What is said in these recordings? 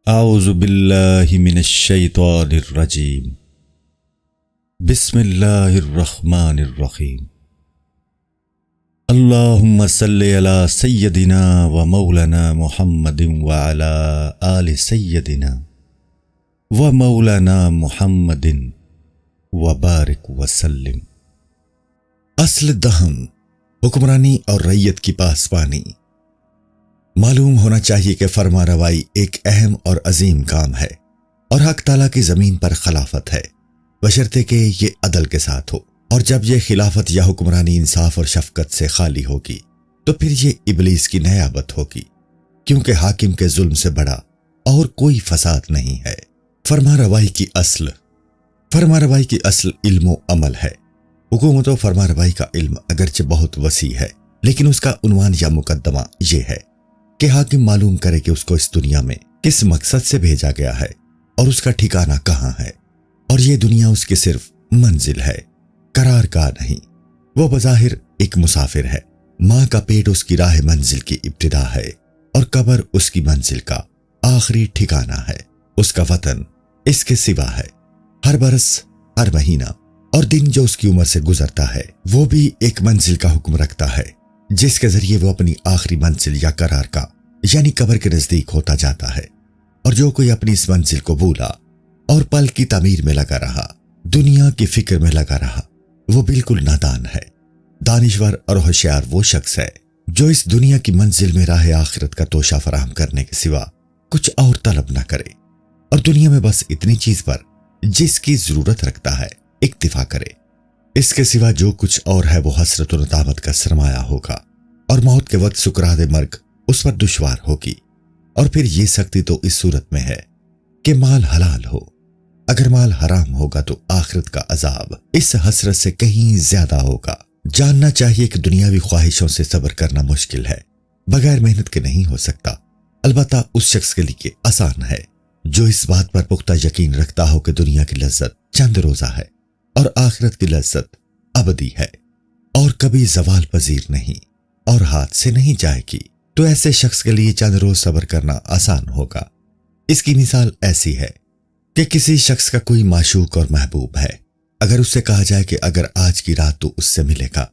اعوذ باللہ من الشیطان الرجیم بسم اللہ الرحمن الرحیم اللہم صلی علی سیدنا و مولانا محمد وعلی آل سیدنا و مولانا محمد وبارک وسلم۔ اصل دہم، حکمرانی اور رعیت کی پاسبانی۔ معلوم ہونا چاہیے کہ فرما روائی ایک اہم اور عظیم کام ہے اور حق تعالیٰ کی زمین پر خلافت ہے، بشرطے کہ یہ عدل کے ساتھ ہو، اور جب یہ خلافت یا حکمرانی انصاف اور شفقت سے خالی ہوگی تو پھر یہ ابلیس کی نیابت ہوگی، کیونکہ حاکم کے ظلم سے بڑا اور کوئی فساد نہیں ہے۔ فرما روائی کی اصل علم و عمل ہے۔ حکومت و فرما روائی کا علم اگرچہ بہت وسیع ہے، لیکن اس کا عنوان یا مقدمہ یہ ہے کہ حاکم معلوم کرے کہ اس کو اس دنیا میں کس مقصد سے بھیجا گیا ہے اور اس کا ٹھکانہ کہاں ہے، اور یہ دنیا اس کی صرف منزل ہے، قرار گاہ نہیں۔ وہ بظاہر ایک مسافر ہے، ماں کا پیٹ اس کی راہ منزل کی ابتدا ہے اور قبر اس کی منزل کا آخری ٹھکانہ ہے۔ اس کا وطن اس کے سوا ہے۔ ہر برس، ہر مہینہ اور دن جو اس کی عمر سے گزرتا ہے وہ بھی ایک منزل کا حکم رکھتا ہے، جس کے ذریعے وہ اپنی آخری منزل یا قرار کا یعنی قبر کے نزدیک ہوتا جاتا ہے۔ اور جو کوئی اپنی اس منزل کو بھولا اور پل کی تعمیر میں لگا رہا، دنیا کی فکر میں لگا رہا، وہ بالکل نادان ہے۔ دانشور اور ہوشیار وہ شخص ہے جو اس دنیا کی منزل میں راہ آخرت کا توشہ فراہم کرنے کے سوا کچھ اور طلب نہ کرے، اور دنیا میں بس اتنی چیز پر جس کی ضرورت رکھتا ہے اکتفا کرے۔ اس کے سوا جو کچھ اور ہے وہ حسرت و ندامت کا سرمایہ ہوگا، اور موت کے وقت سکرات مرگ اس پر دشوار ہوگی۔ اور پھر یہ سختی تو اس صورت میں ہے کہ مال حلال ہو، اگر مال حرام ہوگا تو آخرت کا عذاب اس حسرت سے کہیں زیادہ ہوگا۔ جاننا چاہیے کہ دنیاوی خواہشوں سے صبر کرنا مشکل ہے، بغیر محنت کے نہیں ہو سکتا، البتہ اس شخص کے لیے آسان ہے جو اس بات پر پختہ یقین رکھتا ہو کہ دنیا کی لذت چند روزہ ہے اور آخرت کی لذت ابدی ہے اور کبھی زوال پذیر نہیں اور ہاتھ سے نہیں جائے گی۔ تو ایسے شخص کے لیے چند روز صبر کرنا آسان ہوگا۔ اس کی مثال ایسی ہے کہ کسی شخص کا کوئی معشوق اور محبوب ہے، اگر اس سے کہا جائے کہ اگر آج کی رات تو اس سے ملے گا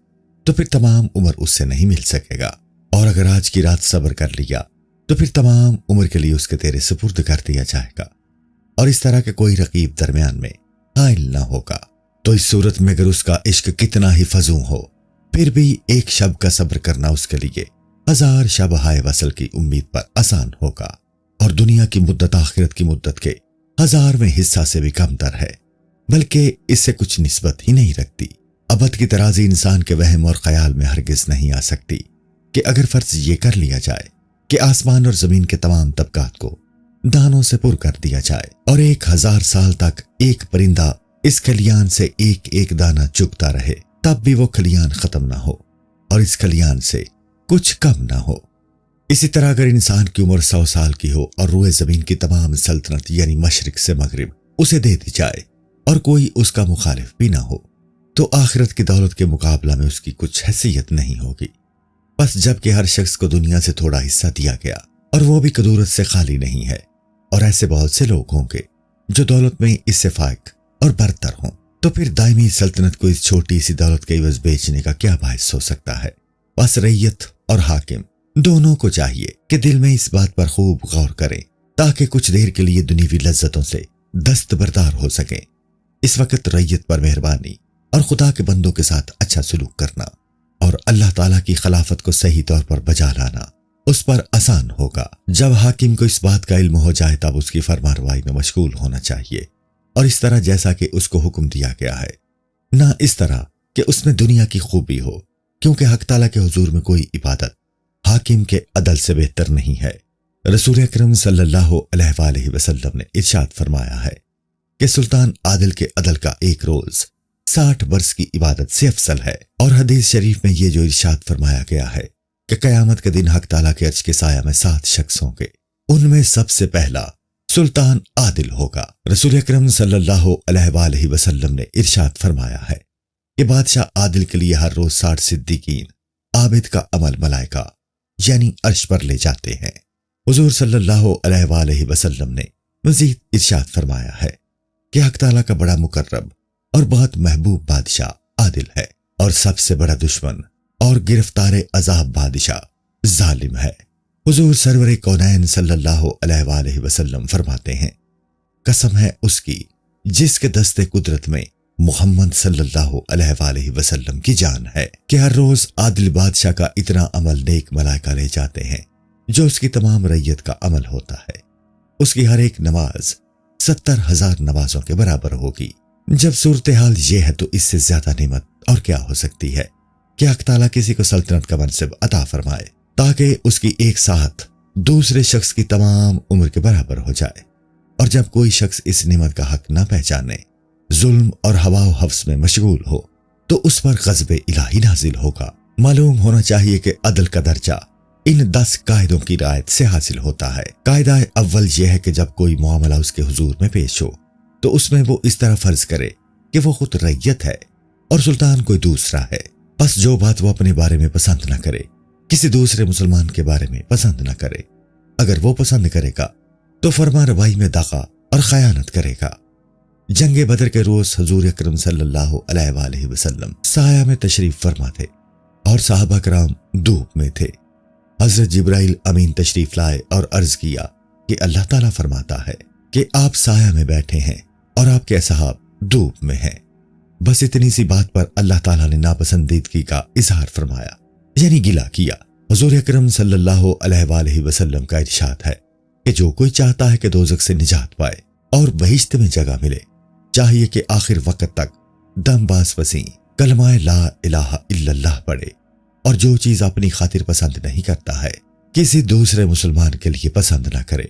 تو پھر تمام عمر اس سے نہیں مل سکے گا، اور اگر آج کی رات صبر کر لیا تو پھر تمام عمر کے لیے اس کے تیرے سپرد کر دیا جائے گا، اور اس طرح کے کوئی رقیب درمیان میں حائل نہ ہوگا۔ تو اس صورت میں اگر اس کا عشق کتنا ہی فزوں ہو، پھر بھی ایک شب کا صبر کرنا اس کے لیے 1000 شب ہائے وصل کی امید پر آسان ہوگا، اور دنیا کی مدت آخرت کی مدت کے 1000ویں حصہ سے بھی کم تر ہے، بلکہ اس سے کچھ نسبت ہی نہیں رکھتی۔ ابد کی ترازی انسان کے وہم اور خیال میں ہرگز نہیں آ سکتی کہ اگر فرض یہ کر لیا جائے کہ آسمان اور زمین کے تمام طبقات کو دانوں سے پر کر دیا جائے اور 1000 سال تک ایک پرندہ اس کھلیان سے ایک ایک دانہ چگتا رہے، تب بھی وہ کھلیان ختم نہ ہو اور اس کھلیان سے کچھ کم نہ ہو۔ اسی طرح اگر انسان کی عمر 100 سال کی ہو اور روئے زمین کی تمام سلطنت یعنی مشرق سے مغرب اسے دے دی جائے اور کوئی اس کا مخالف بھی نہ ہو، تو آخرت کی دولت کے مقابلہ میں اس کی کچھ حیثیت نہیں ہوگی۔ بس جب کہ ہر شخص کو دنیا سے تھوڑا حصہ دیا گیا اور وہ بھی قدورت سے خالی نہیں ہے، اور ایسے بہت سے لوگ ہوں گے جو دولت میں اس سے فائق اور برتر ہوں، تو پھر دائمی سلطنت کو اس چھوٹی سی دولت کے عوض بیچنے کا کیا باعث ہو سکتا ہے؟ بس رعیت اور حاکم دونوں کو چاہیے کہ دل میں اس بات پر خوب غور کریں تاکہ کچھ دیر کے لیے دنیوی لذتوں سے دستبردار ہو سکیں۔ اس وقت رعیت پر مہربانی اور خدا کے بندوں کے ساتھ اچھا سلوک کرنا اور اللہ تعالیٰ کی خلافت کو صحیح طور پر بجا لانا اس پر آسان ہوگا۔ جب حاکم کو اس بات کا علم ہو جائے تب اس کی فرمانروائی میں مشغول ہونا چاہیے، اور اس طرح جیسا کہ اس کو حکم دیا گیا ہے، نہ اس طرح کہ اس میں دنیا کی خوبی ہو، کیونکہ حق تعالیٰ کے حضور میں کوئی عبادت حاکم کے عدل سے بہتر نہیں ہے۔ رسول اکرم صلی اللہ علیہ وآلہ وسلم نے ارشاد فرمایا ہے کہ سلطان عادل کے عدل کا ایک روز 60 برس کی عبادت سے افضل ہے، اور حدیث شریف میں یہ جو ارشاد فرمایا گیا ہے کہ قیامت کے دن حق تعالیٰ کے عرش کے سایہ میں 7 شخص ہوں گے، ان میں سب سے پہلا سلطان عادل ہوگا۔ رسول اکرم صلی اللہ علیہ وآلہ وسلم نے ارشاد فرمایا ہے کہ بادشاہ عادل کے لیے ہر روز 60 صدیقین عابد کا عمل ملائکہ یعنی عرش پر لے جاتے ہیں۔ حضور صلی اللہ علیہ وآلہ وسلم نے مزید ارشاد فرمایا ہے کہ حق تعالیٰ کا بڑا مقرب اور بہت محبوب بادشاہ عادل ہے، اور سب سے بڑا دشمن اور گرفتار عذاب بادشاہ ظالم ہے۔ حضور سرور کونین صلی اللہ علیہ وآلہ وسلم فرماتے ہیں، قسم ہے اس کی جس کے دستے قدرت میں محمد صلی اللہ علیہ وآلہ وسلم کی جان ہے، کہ ہر روز عادل بادشاہ کا اتنا عمل نیک ملائکہ لے جاتے ہیں جو اس کی تمام رعیت کا عمل ہوتا ہے۔ اس کی ہر ایک نماز 70,000 نمازوں کے برابر ہوگی۔ جب صورتحال یہ ہے تو اس سے زیادہ نعمت اور کیا ہو سکتی ہے کہ حق تعالیٰ کسی کو سلطنت کا منصب عطا فرمائے تاکہ اس کی ایک ساتھ دوسرے شخص کی تمام عمر کے برابر ہو جائے، اور جب کوئی شخص اس نعمت کا حق نہ پہچانے، ظلم اور ہوا و حوث میں مشغول ہو، تو اس پر غضب الہی نازل ہوگا۔ معلوم ہونا چاہیے کہ عدل کا درجہ ان 10 قاعدوں کی رعایت سے حاصل ہوتا ہے۔ قاعدہ اول یہ ہے کہ جب کوئی معاملہ اس کے حضور میں پیش ہو تو اس میں وہ اس طرح فرض کرے کہ وہ خود رعیت ہے اور سلطان کوئی دوسرا ہے، پس جو بات وہ اپنے بارے میں پسند نہ کرے کسی دوسرے مسلمان کے بارے میں پسند نہ کرے۔ اگر وہ پسند کرے گا تو فرما روائی میں دغا اور خیانت کرے گا۔ جنگ بدر کے روز حضور اکرم صلی اللہ علیہ وآلہ وسلم سایہ میں تشریف فرما تھے اور صحابہ کرام دھوپ میں تھے۔ حضرت جبرائیل امین تشریف لائے اور عرض کیا کہ اللہ تعالیٰ فرماتا ہے کہ آپ سایہ میں بیٹھے ہیں اور آپ کے اصحاب دھوپ میں ہیں۔ بس اتنی سی بات پر اللہ تعالیٰ نے ناپسندیدگی کا اظہار فرمایا، یعنی گلہ کیا۔ حضور اکرم صلی اللہ علیہ وآلہ وسلم کا ارشاد ہے کہ جو کوئی چاہتا ہے کہ دوزخ سے نجات پائے اور بہشت میں جگہ ملے، چاہیے کہ آخر وقت تک دم باز وسیع کلمہ لا الہ الا اللہ پڑھے، اور جو چیز اپنی خاطر پسند نہیں کرتا ہے کسی دوسرے مسلمان کے لیے پسند نہ کرے۔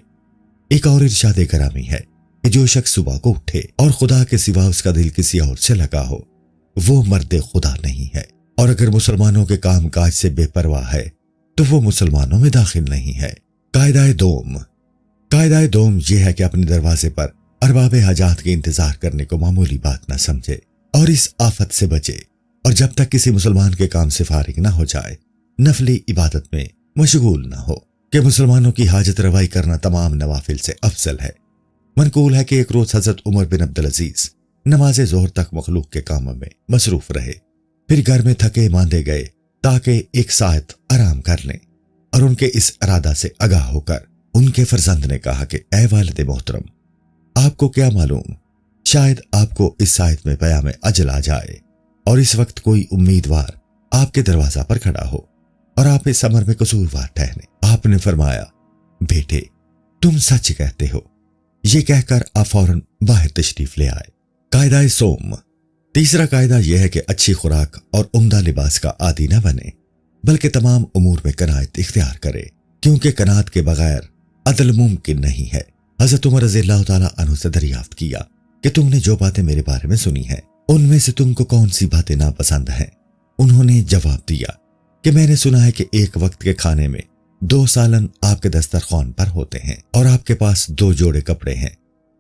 ایک اور ارشاد گرامی ہے کہ جو شخص صبح کو اٹھے اور خدا کے سوا اس کا دل کسی اور سے لگا ہو، وہ مرد خدا نہیں ہے، اور اگر مسلمانوں کے کام کاج سے بے پرواہ ہے تو وہ مسلمانوں میں داخل نہیں ہے۔ قاعدہ دوم یہ ہے کہ اپنے دروازے پر ارباب حاجات کے انتظار کرنے کو معمولی بات نہ سمجھے اور اس آفت سے بچے، اور جب تک کسی مسلمان کے کام سے فارغ نہ ہو جائے نفلی عبادت میں مشغول نہ ہو، کہ مسلمانوں کی حاجت روائی کرنا تمام نوافل سے افضل ہے۔ منقول ہے کہ ایک روز حضرت عمر بن عبدالعزیز نماز ظہر تک مخلوق کے کاموں میں مصروف رہے، پھر گھر میں تھکے ماندے گئے تاکہ ایک ساعت آرام کر لیں، اور ان کے اس ارادہ سے آگاہ ہو کر ان کے فرزند نے کہا کہ اے والد محترم، آپ کو کیا معلوم، شاید آپ کو اس ساعت میں پیام اجل آ جائے اور اس وقت کوئی امیدوار آپ کے دروازہ پر کھڑا ہو اور آپ اس امر میں قصوروار ٹھہرے۔ آپ نے فرمایا، بیٹے تم سچ کہتے ہو۔ یہ کہہ کر آپ فوراً باہر تشریف لے آئے۔ قاعدہ سوم۔ تیسرا قاعدہ یہ ہے کہ اچھی خوراک اور عمدہ لباس کا عادی نہ بنے، بلکہ تمام امور میں قناعت اختیار کرے، کیونکہ قناعت کے بغیر عدل ممکن نہیں ہے۔ حضرت عمر رضی اللہ تعالیٰ عنہ سے دریافت کیا کہ تم نے جو باتیں میرے بارے میں سنی ہیں ان میں سے تم کو کون سی باتیں ناپسند ہیں؟ انہوں نے جواب دیا کہ میں نے سنا ہے کہ ایک وقت کے کھانے میں 2 سالن آپ کے دسترخوان پر ہوتے ہیں اور آپ کے پاس 2 جوڑے کپڑے ہیں،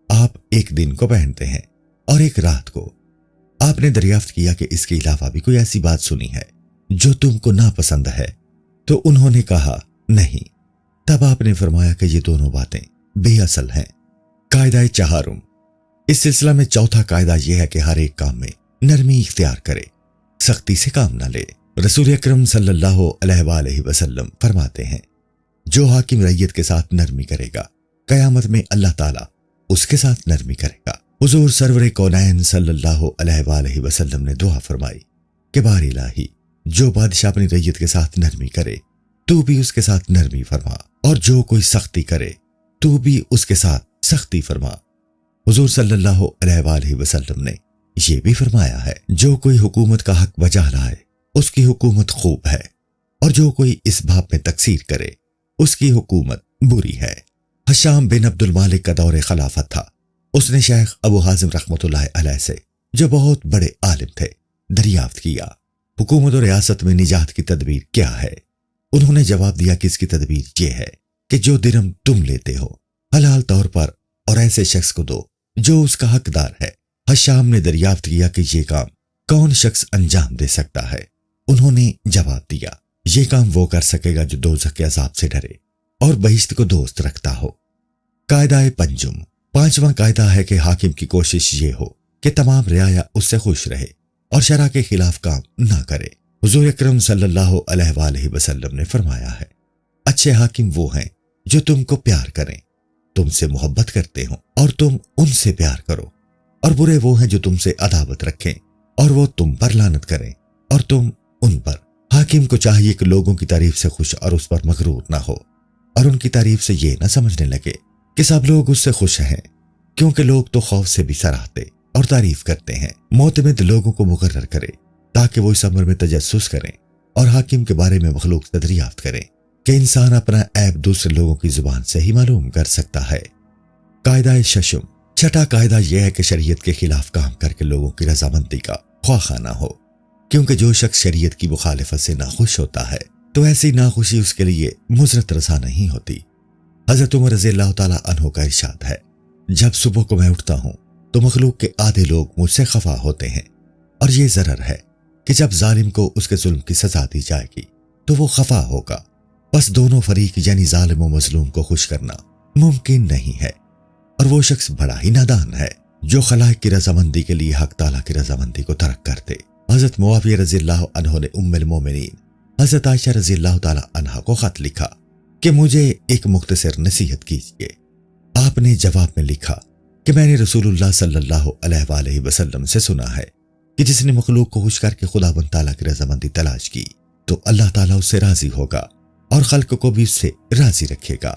آپ ایک دن کو پہنتے ہیں اور ایک رات کو۔ آپ نے دریافت کیا کہ اس کے علاوہ بھی کوئی ایسی بات سنی ہے جو تم کو ناپسند ہے؟ تو انہوں نے کہا نہیں۔ تب آپ نے فرمایا کہ یہ دونوں باتیں بے اصل ہیں۔ قاعدہ چہارم۔ اس سلسلہ میں چوتھا قاعدہ یہ ہے کہ ہر ایک کام میں نرمی اختیار کرے، سختی سے کام نہ لے۔ رسول اکرم صلی اللہ علیہ وآلہ وسلم فرماتے ہیں، جو حاکم رعیت کے ساتھ نرمی کرے گا قیامت میں اللہ تعالیٰ اس کے ساتھ نرمی کرے گا۔ حضور سرور کونین صلی اللہ علیہ وآلہ وسلم نے دعا فرمائی کہ بار الہی، جو بادشاہ اپنی رعیت کے ساتھ نرمی کرے تو بھی اس کے ساتھ نرمی فرما، اور جو کوئی سختی کرے تو بھی اس کے ساتھ سختی فرما۔ حضور صلی اللہ علیہ وآلہ وسلم نے یہ بھی فرمایا ہے، جو کوئی حکومت کا حق بجا لائے اس کی حکومت خوب ہے، اور جو کوئی اس باب میں تقصیر کرے اس کی حکومت بری ہے۔ حشام بن عبد المالک کا دور خلافت تھا۔ اس نے شیخ ابو حازم رحمۃ اللہ علیہ سے، جو بہت بڑے عالم تھے، دریافت کیا، حکومت و ریاست میں نجات کی تدبیر کیا ہے؟ انہوں نے جواب دیا کہ اس کی تدبیر یہ ہے کہ جو درہم تم لیتے ہو حلال طور پر اور ایسے شخص کو دو جو اس کا حقدار ہے۔ حشام نے دریافت کیا کہ یہ کام کون شخص انجام دے سکتا ہے؟ انہوں نے جواب دیا، یہ کام وہ کر سکے گا جو دوزخ کے عذاب سے ڈرے اور بہشت کو دوست رکھتا ہو۔ قاعدہ پنجم، پانچواں قاعدہ ہے کہ حاکم کی کوشش یہ ہو کہ تمام رعایا اس سے خوش رہے اور شرع کے خلاف کام نہ کرے۔ حضور اکرم صلی اللہ علیہ وآلہ وسلم نے فرمایا ہے، اچھے حاکم وہ ہیں جو تم کو پیار کریں، تم سے محبت کرتے ہوں اور تم ان سے پیار کرو، اور برے وہ ہیں جو تم سے عداوت رکھیں اور وہ تم پر لعنت کریں اور تم ان پر۔ حاکم کو چاہیے کہ لوگوں کی تعریف سے خوش اور اس پر مغرور نہ ہو، اور ان کی تعریف سے یہ نہ سمجھنے لگے کہ سب لوگ اس سے خوش ہیں، کیونکہ لوگ تو خوف سے بھی سراہتے اور تعریف کرتے ہیں۔ معتمد لوگوں کو مقرر کرے تاکہ وہ اس امر میں تجسس کریں اور حاکم کے بارے میں مخلوق سے دریافت کریں کہ انسان اپنا عیب دوسرے لوگوں کی زبان سے ہی معلوم کر سکتا ہے۔ قاعدہ ششم، چھٹا قاعدہ یہ ہے کہ شریعت کے خلاف کام کر کے لوگوں کی رضامندی کا خواہاں نہ ہو، کیونکہ جو شخص شریعت کی مخالفت سے ناخوش ہوتا ہے تو ایسی ناخوشی اس کے لیے مضرت رسا نہیں ہوتی۔ حضرت عمر رضی اللہ تعالیٰ عنہ کا ارشاد ہے، جب صبح کو میں اٹھتا ہوں تو مخلوق کے آدھے لوگ مجھ سے خفا ہوتے ہیں، اور یہ ضرر ہے کہ جب ظالم کو اس کے ظلم کی سزا دی جائے گی تو وہ خفا ہوگا۔ بس دونوں فریق یعنی ظالم و مظلوم کو خوش کرنا ممکن نہیں ہے، اور وہ شخص بڑا ہی نادان ہے جو خلائق کی رضامندی کے لیے حق تعالیٰ کی رضامندی کو ترک کر دے۔ حضرت معاویہ رضی اللہ عنہ نے ام المومنین حضرت عائشہ رضی اللہ تعالیٰ عنہا کو خط لکھا کہ مجھے ایک مختصر نصیحت کیجیے۔ آپ نے جواب میں لکھا کہ میں نے رسول اللہ صلی اللہ علیہ وآلہ وسلم سے سنا ہے کہ جس نے مخلوق کو خوش کر کے خداوند تعالیٰ کی رضامندی تلاش کی تو اللہ تعالیٰ اس سے راضی ہوگا اور خلق کو بھی اس سے راضی رکھے گا،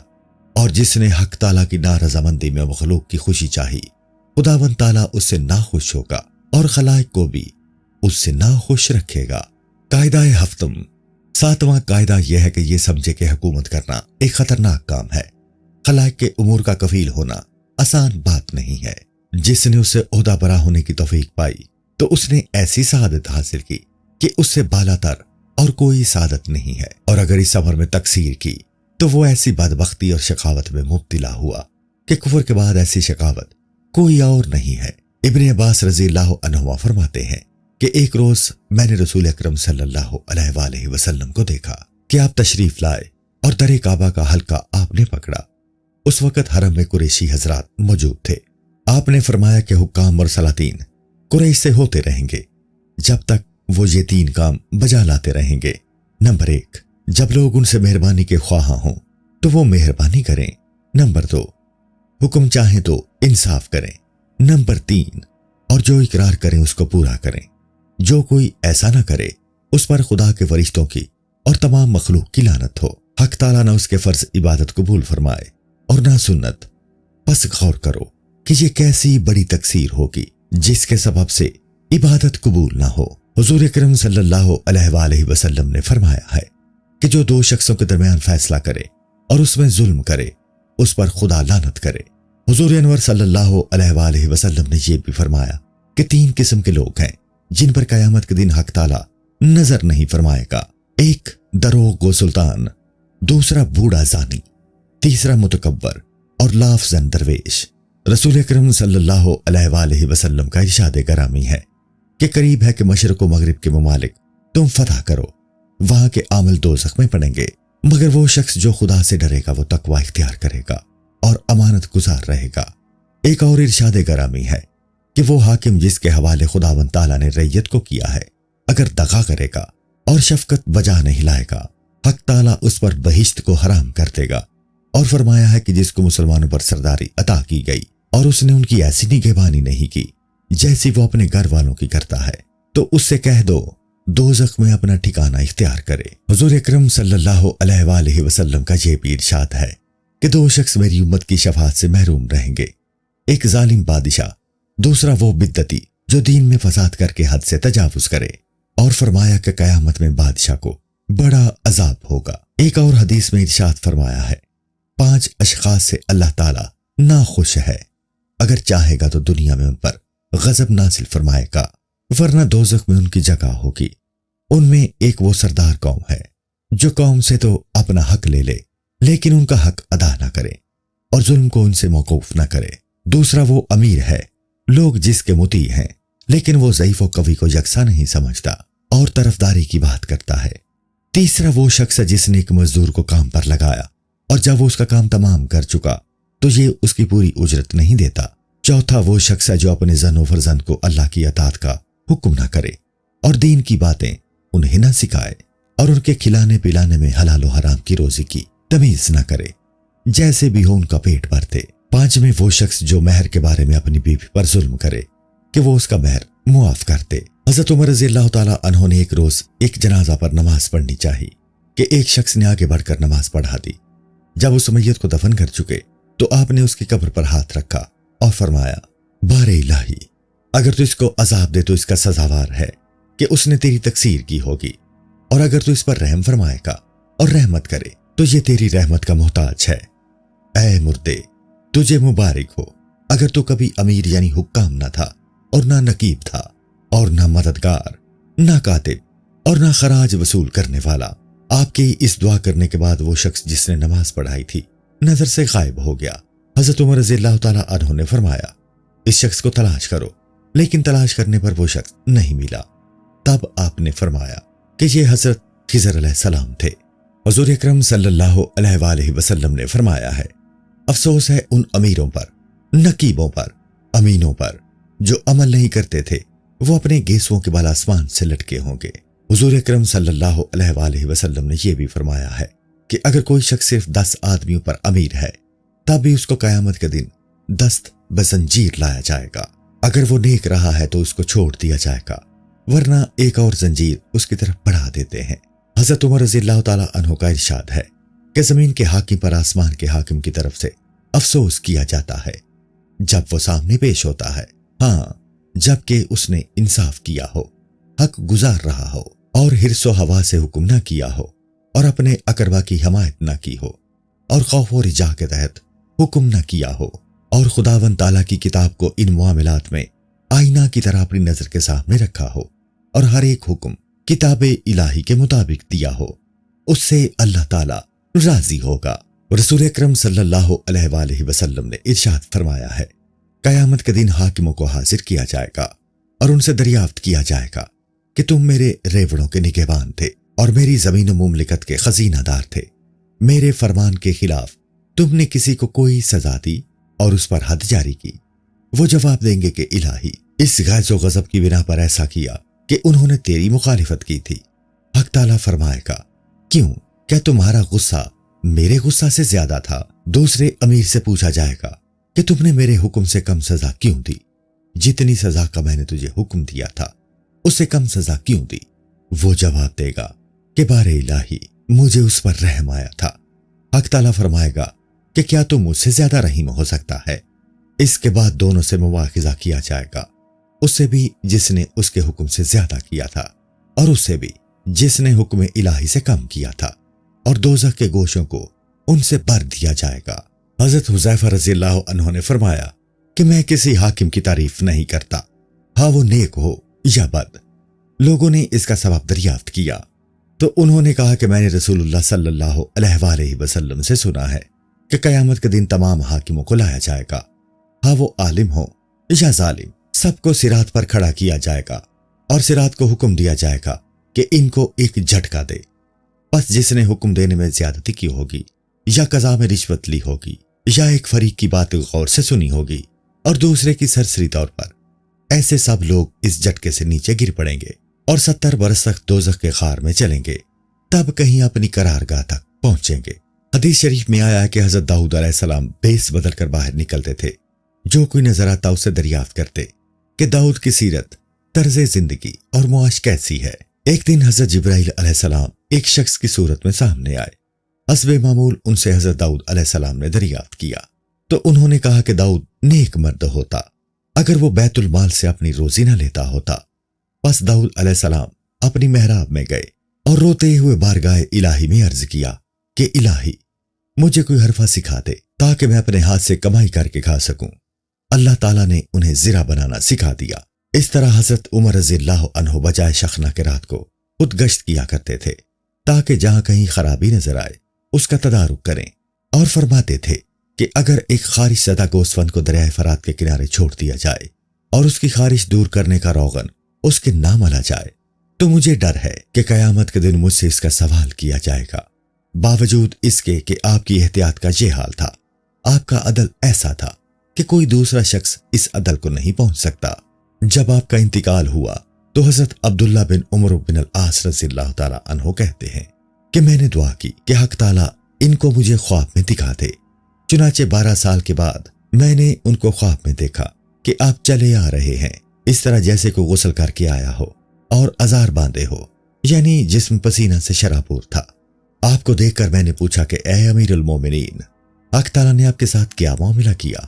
اور جس نے حق تعالیٰ کی نارضامندی میں مخلوق کی خوشی چاہی خداوند تعالیٰ اس سے ناخوش ہوگا اور خلائق کو بھی اس سے ناخوش رکھے گا۔ قاعدہ ہفتم، ساتواں قاعدہ یہ ہے کہ یہ سمجھے کہ حکومت کرنا ایک خطرناک کام ہے۔ خلائق کے امور کا کفیل ہونا آسان بات نہیں ہے۔ جس نے اسے عہدہ برا ہونے کی توفیق پائی تو اس نے ایسی سعادت حاصل کی کہ اس سے بالا تر اور کوئی سعادت نہیں ہے، اور اگر اس امر میں تقصیر کی تو وہ ایسی بدبختی اور شقاوت میں مبتلا ہوا کہ کفر کے بعد ایسی شقاوت کوئی اور نہیں ہے۔ ابن عباس رضی اللہ عنہما فرماتے ہیں کہ ایک روز میں نے رسول اکرم صلی اللہ علیہ وآلہ وسلم کو دیکھا کہ آپ تشریف لائے اور در کعبہ کا حلقہ آپ نے پکڑا۔ اس وقت حرم میں قریشی حضرات موجود تھے۔ آپ نے فرمایا کہ حکام اور سلاطین قریش سے ہوتے رہیں گے جب تک وہ یہ تین کام بجا لاتے رہیں گے۔ نمبر 1، جب لوگ ان سے مہربانی کے خواہاں ہوں تو وہ مہربانی کریں۔ نمبر 2، حکم چاہیں تو انصاف کریں۔ نمبر 3، اور جو اقرار کریں اس کو پورا کریں۔ جو کوئی ایسا نہ کرے اس پر خدا کے فرشتوں کی اور تمام مخلوق کی لعنت ہو۔ حق تعالیٰ نہ اس کے فرض عبادت قبول فرمائے اور نہ سنت، پس غور کرو کہ یہ کیسی بڑی تقصیر ہوگی جس کے سبب سے عبادت قبول نہ ہو۔ حضور اکرم صلی اللہ علیہ وآلہ وسلم نے فرمایا ہے کہ جو دو شخصوں کے درمیان فیصلہ کرے اور اس میں ظلم کرے اس پر خدا لعنت کرے۔ حضور انور صلی اللہ علیہ وآلہ وسلم نے یہ بھی فرمایا کہ 3 قسم کے لوگ ہیں جن پر قیامت کے دن حق تعالیٰ نظر نہیں فرمائے گا۔ ایک دروغ و سلطان، دوسرا بوڑھا زانی، تیسرا متکبر اور لافزن درویش۔ رسول اکرم صلی اللہ علیہ وآلہ وسلم کا ارشاد گرامی ہے کہ قریب ہے کہ مشرق و مغرب کے ممالک تم فتح کرو، وہاں کے عامل دوزخ میں پڑیں گے، مگر وہ شخص جو خدا سے ڈرے گا وہ تقوی اختیار کرے گا اور امانت گزار رہے گا۔ ایک اور ارشاد گرامی ہے کہ وہ حاکم جس کے حوالے خداوند تعالیٰ نے رعیت کو کیا ہے اگر دغا کرے گا اور شفقت بجا نہیں لائے گا، حق تعالیٰ اس پر بہشت کو حرام کر دے گا۔ اور فرمایا ہے کہ جس کو مسلمانوں پر سرداری عطا کی گئی اور اس نے ان کی ایسی نگہبانی نہیں کی جیسی وہ اپنے گھر والوں کی کرتا ہے تو اس سے کہہ دو دوزخ میں اپنا ٹھکانہ اختیار کرے۔ حضور اکرم صلی اللہ علیہ وآلہ وسلم کا یہ بھی ارشاد ہے کہ 2 شخص میری امت کی شفاعت سے محروم رہیں گے، ایک ظالم بادشاہ، دوسرا وہ بدعتی جو دین میں فساد کر کے حد سے تجاوز کرے۔ اور فرمایا کہ قیامت میں بادشاہ کو بڑا عذاب ہوگا۔ ایک اور حدیث میں ارشاد فرمایا ہے 5 اشخاص سے اللہ تعالیٰ ناخوش ہے، اگر چاہے گا تو دنیا میں ان پر غضب نازل فرمائے گا ورنہ دوزخ میں ان کی جگہ ہوگی۔ ان میں ایک وہ سردار قوم ہے جو قوم سے تو اپنا حق لے لے لیکن ان کا حق ادا نہ کرے اور ظلم کو ان سے موقوف نہ کرے۔ دوسرا وہ امیر ہے، لوگ جس کے مطیع ہیں لیکن وہ ضعیف و قوی کو یکساں نہیں سمجھتا اور طرفداری کی بات کرتا ہے۔ تیسرا وہ شخص ہے جس نے ایک مزدور کو کام پر لگایا اور جب وہ اس کا کام تمام کر چکا تو یہ اس کی پوری اجرت نہیں دیتا۔ چوتھا وہ شخص ہے جو اپنے زن و فرزند کو اللہ کی اطاعت کا حکم نہ کرے اور دین کی باتیں انہیں نہ سکھائے اور ان کے کھلانے پلانے میں حلال و حرام کی روزی کی تمیز نہ کرے، جیسے بھی ہو ان کا پیٹ بھرتے۔ پانچویں وہ شخص جو مہر کے بارے میں اپنی بیوی پر ظلم کرے کہ وہ اس کا مہر معاف کرتے۔ حضرت عمر رضی اللہ تعالیٰ عنہ نے ایک روز ایک جنازہ پر نماز پڑھنی چاہی کہ ایک شخص نے آگے بڑھ کر نماز پڑھا دی۔ جب اس میت کو دفن کر چکے تو آپ نے اس کی قبر پر ہاتھ رکھا اور فرمایا، بار الہی، اگر تو اس کو عذاب دے تو اس کا سزاوار ہے کہ اس نے تیری تقصیر کی ہوگی، اور اگر تو اس پر رحم فرمائے گا اور رحمت کرے تو یہ تیری رحمت کا محتاج ہے۔ اے مردے، تجھے مبارک ہو، اگر تو کبھی امیر یعنی حکام نہ تھا اور نہ نقیب تھا اور نہ مددگار، نہ کاتب اور نہ خراج وصول کرنے والا۔ آپ کے اس دعا کرنے کے بعد وہ شخص جس نے نماز پڑھائی تھی نظر سے غائب ہو گیا۔ حضرت عمر رضی اللہ تعالیٰ عنہ نے فرمایا، اس شخص کو تلاش کرو، لیکن تلاش کرنے پر وہ شخص نہیں ملا۔ تب آپ نے فرمایا کہ یہ حضرت خضر علیہ السلام تھے۔ حضور اکرم صلی اللہ علیہ وآلہ وسلم نے فرمایا ہے، افسوس ہے ان امیروں پر، نقیبوں پر، امینوں پر جو عمل نہیں کرتے تھے، وہ اپنے گیسووں کے بال آسمان سے لٹکے ہوں گے۔ حضور اکرم صلی اللہ علیہ وآلہ وسلم نے یہ بھی فرمایا ہے کہ اگر کوئی شخص صرف 10 آدمیوں پر امیر ہے تب بھی اس کو قیامت کے دن دست بزنجیر لایا جائے گا۔ اگر وہ نیک رہا ہے تو اس کو چھوڑ دیا جائے گا، ورنہ ایک اور زنجیر اس کی طرف بڑھا دیتے ہیں۔ حضرت عمر رضی اللہ تعالیٰ عنہ کا ارشاد ہے کہ زمین کے حاکم پر آسمان کے حاکم کی طرف سے افسوس کیا جاتا ہے جب وہ سامنے پیش ہوتا ہے، ہاں جب کہ اس نے انصاف کیا ہو، حق گزار رہا ہو اور حرص و ہوا سے حکم نہ کیا ہو اور اپنے اقربا کی حمایت نہ کی ہو اور خوف و رجا کے تحت حکم نہ کیا ہو اور خداوند تعالیٰ کی کتاب کو ان معاملات میں آئینہ کی طرح اپنی نظر کے سامنے رکھا ہو اور ہر ایک حکم کتاب الہی کے مطابق دیا ہو، اس سے اللہ تعالیٰ راضی ہوگا۔ رسول اکرم صلی اللہ علیہ وآلہ وسلم نے ارشاد فرمایا ہے، قیامت کے دن حاکموں کو حاضر کیا جائے گا اور ان سے دریافت کیا جائے گا کہ تم میرے ریوڑوں کے نگہبان تھے اور میری زمین و مملکت کے خزینہ دار تھے، میرے فرمان کے خلاف تم نے کسی کو کوئی سزا دی اور اس پر حد جاری کی؟ وہ جواب دیں گے کہ الہی، اس غیظ و غضب کی بنا پر ایسا کیا کہ انہوں نے تیری مخالفت کی تھی۔ حق تعالیٰ فرمائے گا، کیوں؟ کیا تمہارا غصہ میرے غصہ سے زیادہ تھا؟ دوسرے امیر سے پوچھا جائے گا کہ تم نے میرے حکم سے کم سزا کیوں دی؟ جتنی سزا کا میں نے تجھے حکم دیا تھا اس سے کم سزا کیوں دی؟ وہ جواب دے گا کہ بار الہی، مجھے اس پر رحم آیا تھا۔ حق تعالیٰ فرمائے گا کہ کیا تو مجھ سے زیادہ رحیم ہو سکتا ہے؟ اس کے بعد دونوں سے مواخذہ کیا جائے گا، اس سے بھی جس نے اس کے حکم سے زیادہ کیا تھا اور اس سے بھی جس نے حکم الہی سے کم کیا تھا، اور دوزخ کے گوشوں کو ان سے بھر دیا جائے گا۔ حضرت حذیفہ رضی اللہ عنہ نے فرمایا کہ میں کسی حاکم کی تعریف نہیں کرتا، ہاں وہ نیک ہو یا بد۔ لوگوں نے اس کا سبب دریافت کیا تو انہوں نے کہا کہ میں نے رسول اللہ صلی اللہ علیہ وآلہ وسلم سے سنا ہے کہ قیامت کے دن تمام حاکموں کو لایا جائے گا، ہاں وہ عالم ہو یا ظالم، سب کو صراط پر کھڑا کیا جائے گا اور صراط کو حکم دیا جائے گا کہ ان کو ایک جھٹکا دے۔ بس جس نے حکم دینے میں زیادتی کی ہوگی یا قضا میں رشوت لی ہوگی یا ایک فریق کی بات غور سے سنی ہوگی اور دوسرے کی سرسری طور پر، ایسے سب لوگ اس جھٹکے سے نیچے گر پڑیں گے اور 70 برس تک دوزخ کے خار میں چلیں گے، تب کہیں اپنی قرارگاہ تک پہنچیں گے۔ حدیث شریف میں آیا ہے کہ حضرت داؤد علیہ السلام بیس بدل کر باہر نکلتے تھے، جو کوئی نظر آتا اسے دریافت کرتے کہ داؤد کی سیرت، طرز زندگی اور معاش کیسی ہے۔ ایک دن حضرت جبرائیل علیہ السلام ایک شخص کی صورت میں سامنے آئے۔ حسب معمول ان سے حضرت داؤد علیہ السلام نے دریافت کیا تو انہوں نے کہا کہ داؤد نیک مرد ہوتا اگر وہ بیت المال سے اپنی روزی نہ لیتا ہوتا۔ پس داؤد علیہ السلام اپنی محراب میں گئے اور روتے ہوئے بارگاہ الہی میں عرض کیا کہ الہی، مجھے کوئی حرفہ سکھا دے تاکہ میں اپنے ہاتھ سے کمائی کر کے کھا سکوں۔ اللہ تعالیٰ نے انہیں زرہ بنانا سکھا دیا۔ اس طرح حضرت عمر رضی اللہ عنہ بجائے شخنا کے رات کو خود گشت کیا کرتے تھے تاکہ جہاں کہیں خرابی نظر آئے اس کا تدارک کریں، اور فرماتے تھے کہ اگر ایک خارش زدہ گوسفند کو دریائے فرات کے کنارے چھوڑ دیا جائے اور اس کی خارش دور کرنے کا روغن اس کے نام ملا جائے تو مجھے ڈر ہے کہ قیامت کے دن مجھ سے اس کا سوال کیا جائے گا۔ باوجود اس کے کہ آپ کی احتیاط کا یہ حال تھا، آپ کا عدل ایسا تھا کہ کوئی دوسرا شخص اس عدل کو نہیں پہنچ سکتا۔ جب آپ کا انتقال ہوا تو حضرت عبداللہ بن عمر بن العاص رضی اللہ تعالیٰ عنہ کہتے ہیں کہ میں نے دعا کی کہ حق تعالیٰ ان کو مجھے خواب میں دکھا دے۔ چنانچہ 12 سال کے بعد میں نے ان کو خواب میں دیکھا کہ آپ چلے آ رہے ہیں، اس طرح جیسے کوئی غسل کر کے آیا ہو اور ازار باندھے ہو، یعنی جسم پسینہ سے شرابور تھا۔ آپ کو دیکھ کر میں نے پوچھا کہ اے امیر المومنین، حق تعالیٰ نے آپ کے ساتھ کیا معاملہ کیا؟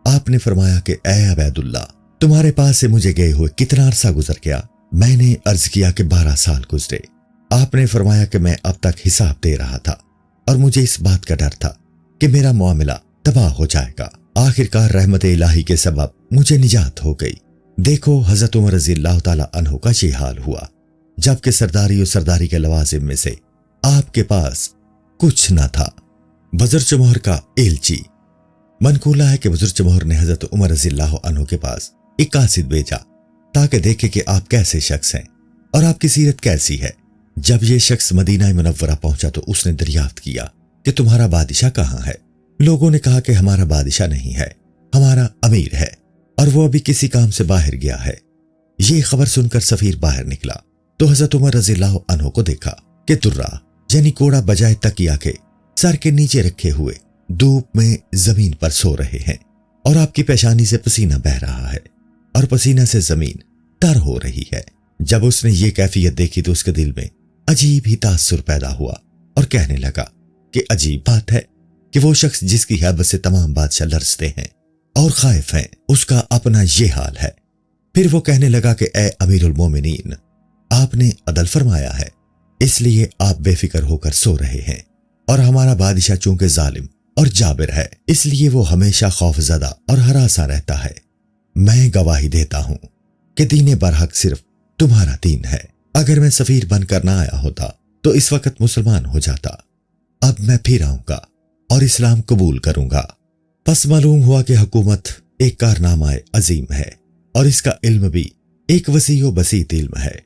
آپ نے فرمایا کہ اے عبید اللہ، تمہارے پاس سے مجھے گئے ہوئے کتنا عرصہ گزر گیا؟ میں نے عرض کیا کہ 12 سال گزرے۔ آپ نے فرمایا کہ میں اب تک حساب دے رہا تھا اور مجھے اس بات کا ڈر تھا کہ میرا معاملہ تباہ ہو جائے گا۔ آخرکار رحمت الہی کے سبب مجھے نجات ہو گئی۔ دیکھو حضرت عمر رضی اللہ تعالیٰ عنہ کا یہ حال ہوا جبکہ سرداری اور سرداری کے لوازم میں سے آپ کے پاس کچھ نہ تھا۔ بزرچمہر کا ایلچی۔ منقولہ ہے کہ بزرچمہر نے حضرت عمر رضی اللہ عنہ کے پاس ایک قاصد بھیجا تاکہ دیکھے کہ آپ کیسے شخص ہیں اور آپ کی سیرت کیسی ہے۔ جب یہ شخص مدینہ منورہ پہنچا تو اس نے دریافت کیا کہ تمہارا بادشاہ کہاں ہے؟ لوگوں نے کہا کہ ہمارا بادشاہ نہیں ہے، ہمارا امیر ہے اور وہ ابھی کسی کام سے باہر گیا ہے۔ یہ خبر سن کر سفیر باہر نکلا تو حضرت عمر رضی اللہ عنہ کو دیکھا کہ درہ یعنی کوڑا بجائے تکیہ کے سر کے نیچے رکھے ہوئے دھوپ میں زمین پر سو رہے ہیں اور آپ کی پیشانی سے پسینہ بہ رہا ہے اور پسینہ سے زمین تر ہو رہی ہے۔ جب اس نے یہ کیفیت دیکھی تو اس کے دل میں عجیب ہی تاثر پیدا ہوا اور کہنے لگا کہ عجیب بات ہے کہ وہ شخص جس کی ہیبت سے تمام بادشاہ لرزتے ہیں اور خائف ہیں، اس کا اپنا یہ حال ہے۔ پھر وہ کہنے لگا کہ اے امیر المومنین، آپ نے عدل فرمایا ہے، اس لیے آپ بے فکر ہو کر سو رہے ہیں، اور ہمارا بادشاہ چونکہ ظالم اور جابر ہے اس لیے وہ ہمیشہ خوف زدہ اور ہراساں رہتا ہے۔ میں گواہی دیتا ہوں کہ دین برحق صرف تمہارا دین ہے۔ اگر میں سفیر بن کر نہ آیا ہوتا تو اس وقت مسلمان ہو جاتا۔ اب میں پھر آؤں گا اور اسلام قبول کروں گا۔ پس معلوم ہوا کہ حکومت ایک کارنامہ عظیم ہے اور اس کا علم بھی ایک وسیع و بسیط علم ہے۔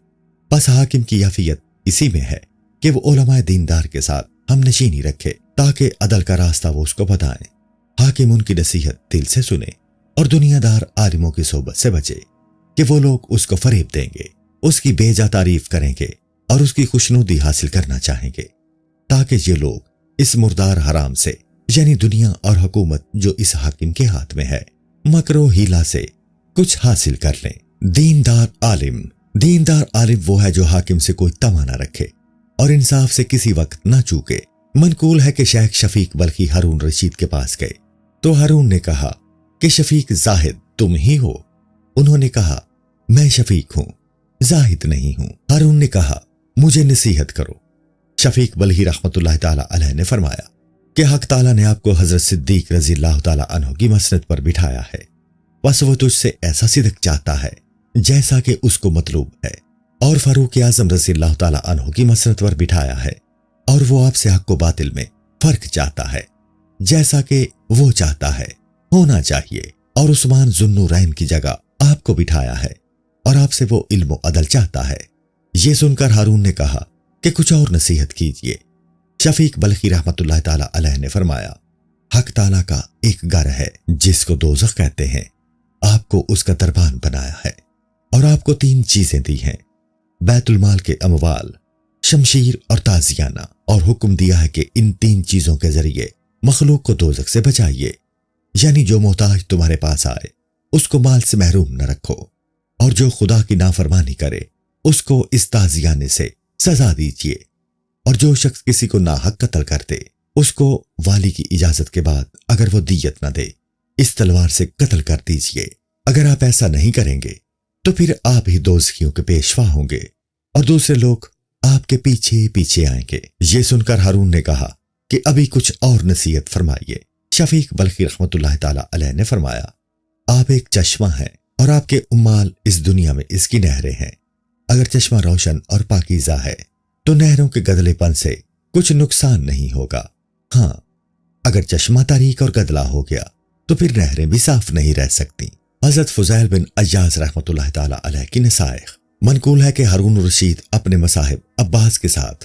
پس حاکم کی یافیت اسی میں ہے کہ وہ علماء دیندار کے ساتھ ہم نشینی رکھے تاکہ عدل کا راستہ وہ اس کو بتائیں۔ حاکم ان کی نصیحت دل سے سنے اور دنیا دار عالموں کی صحبت سے بچے کہ وہ لوگ اس کو فریب دیں گے، اس کی بے جا تعریف کریں گے اور اس کی خوشنودی حاصل کرنا چاہیں گے، تاکہ یہ لوگ اس مردار حرام سے یعنی دنیا اور حکومت جو اس حاکم کے ہاتھ میں ہے مکر و ہیلا سے کچھ حاصل کر لیں۔ دیندار عالم وہ ہے جو حاکم سے کوئی طمع نہ رکھے اور انصاف سے کسی وقت نہ چوکے۔ منقول ہے کہ شیخ شفیق بلخی ہارون رشید کے پاس گئے تو ہارون نے کہا کہ شفیق زاہد تم ہی ہو؟ انہوں نے کہا میں شفیق ہوں، زاہد نہیں ہوں۔ ہارون نے کہا مجھے نصیحت کرو۔ شفیق بلخی رحمت اللہ تعالی علیہ نے فرمایا کہ حق تعالیٰ نے آپ کو حضرت صدیق رضی اللہ تعالی عنہ کی مسند پر بٹھایا ہے، بس وہ تجھ سے ایسا صدق چاہتا ہے جیسا کہ اس کو مطلوب ہے، اور فاروق اعظم رضی اللہ تعالی عنہ کی مسند پر بٹھایا ہے اور وہ آپ سے حق و باطل میں فرق چاہتا ہے جیسا کہ وہ چاہتا ہے ہونا چاہیے، اور عثمان ذو النورین کی جگہ آپ کو بٹھایا ہے اور آپ سے وہ علم و عدل چاہتا ہے۔ یہ سن کر ہارون نے کہا کہ کچھ اور نصیحت کیجئے۔ شفیق بلخی رحمت اللہ تعالی علیہ نے فرمایا حق تعالیٰ کا ایک گھر ہے جس کو دوزخ کہتے ہیں، آپ کو اس کا دربان بنایا ہے اور آپ کو 3 چیزیں دی ہیں، بیت المال کے اموال، شمشیر اور تازیانہ، اور حکم دیا ہے کہ ان 3 چیزوں کے ذریعے مخلوق کو دوزخ سے بچائیے، یعنی جو محتاج تمہارے پاس آئے اس کو مال سے محروم نہ رکھو، اور جو خدا کی نافرمانی کرے اس کو اس تازیانے سے سزا دیجیے، اور جو شخص کسی کو ناحق قتل کر دے اس کو والی کی اجازت کے بعد اگر وہ دیت نہ دے اس تلوار سے قتل کر دیجیے۔ اگر آپ ایسا نہیں کریں گے تو پھر آپ ہی دوزخیوں کے پیشوا ہوں گے اور دوسرے لوگ آپ کے پیچھے پیچھے آئیں گے۔ یہ سن کر ہارون نے کہا کہ ابھی کچھ اور نصیحت فرمائیے۔ شفیق بلخی رحمت اللہ تعالی علیہ نے فرمایا آپ ایک چشمہ ہیں اور آپ کے امال اس دنیا میں اس کی نہریں ہیں۔ اگر چشمہ روشن اور پاکیزہ ہے تو نہروں کے گدلے پن سے کچھ نقصان نہیں ہوگا، ہاں اگر چشمہ تاریک اور گدلا ہو گیا تو پھر نہریں بھی صاف نہیں رہ سکتی۔ حضرت فضیل بن عیاض رحمت اللہ تعالی علیہ کی نصائح۔ منقول ہے کہ ہارون رشید اپنے مصاحب عباس کے ساتھ